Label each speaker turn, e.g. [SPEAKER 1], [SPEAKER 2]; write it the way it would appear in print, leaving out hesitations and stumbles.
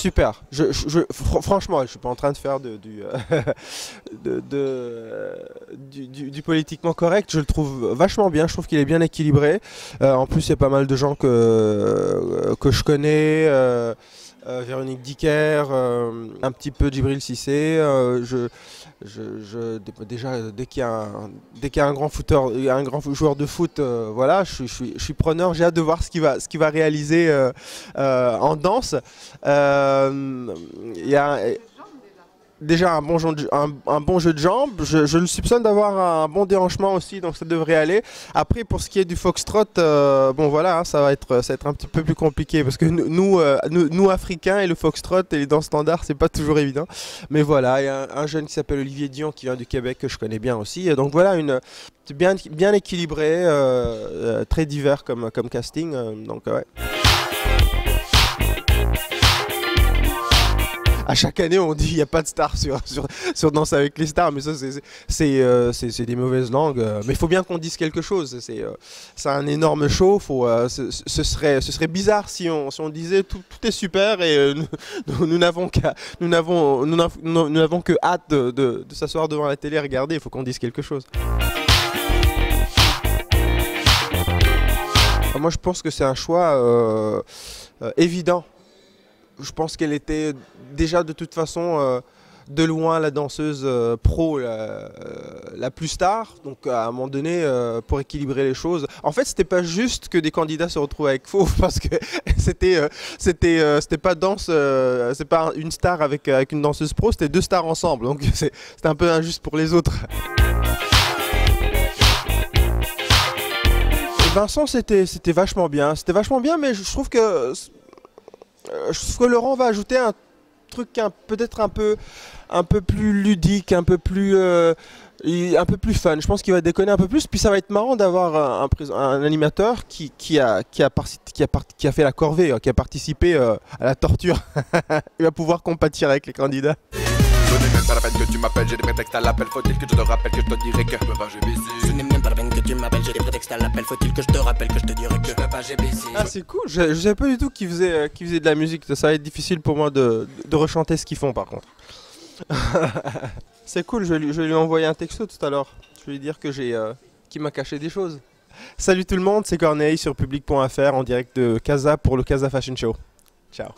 [SPEAKER 1] super. Franchement, je suis pas en train de faire du politiquement correct. Je le trouve vachement bien. Je trouve qu'il est bien équilibré. En plus, il y a pas mal de gens que je connais. Véronique Dicker, un petit peu Djibril Cissé. Déjà, dès qu'il y a un grand footeur, un grand joueur de foot, voilà, je suis preneur. J'ai hâte de voir ce qu'il va réaliser en danse. Il y a déjà un bon jeu de jambes. Je le soupçonne d'avoir un bon déhanchement aussi, donc ça devrait aller. Après, pour ce qui est du foxtrot, bon voilà, hein, ça va être un petit peu plus compliqué parce que nous Africains et le foxtrot et les danses standards, c'est pas toujours évident. Mais voilà, il y a un jeune qui s'appelle Olivier Dion qui vient du Québec que je connais bien aussi. Donc voilà, bien équilibré, très divers comme casting. Donc ouais. À chaque année, on dit qu'il n'y a pas de stars sur Danse avec les stars, mais ça, c'est des mauvaises langues. Mais il faut bien qu'on dise quelque chose. C'est un énorme show. Ce serait bizarre si on disait tout est super et nous n'avons que hâte de s'asseoir devant la télé et regarder. Il faut qu'on dise quelque chose. Moi, je pense que c'est un choix évident. Je pense qu'elle était déjà de toute façon de loin la danseuse pro la plus star. Donc à un moment donné, pour équilibrer les choses. En fait, c'était pas juste que des candidats se retrouvent avec Fauve parce que c'était pas une star avec une danseuse pro, c'était deux stars ensemble. Donc c'était un peu injuste pour les autres. Vincent, c'était vachement bien. C'était vachement bien, mais je trouve que Laurent va ajouter un truc peut-être un peu plus ludique, un peu plus fun. Je pense qu'il va déconner un peu plus. Puis ça va être marrant d'avoir un animateur qui a fait la corvée, qui a participé à la torture. Il va pouvoir compatir avec les candidats.
[SPEAKER 2] Ce n'est même pas la peine que tu m'appelles, j'ai des prétextes à l'appel. Faut-il que je te rappelle que je te dirai que ce n'est même pas la peine que tu m'appelles, j'ai des prétextes à l'appel. Faut-il que je te rappelle que je te dirai que
[SPEAKER 1] Ah, c'est cool, je savais pas du tout qu'ils faisaient de la musique. Ça va être difficile pour moi de rechanter ce qu'ils font par contre. C'est cool, je vais lui envoyer un texto tout à l'heure. Je vais lui dire qu'il m'a caché des choses. Salut tout le monde, c'est Corneille sur public.fr en direct de Casa pour le Casa Fashion Show. Ciao.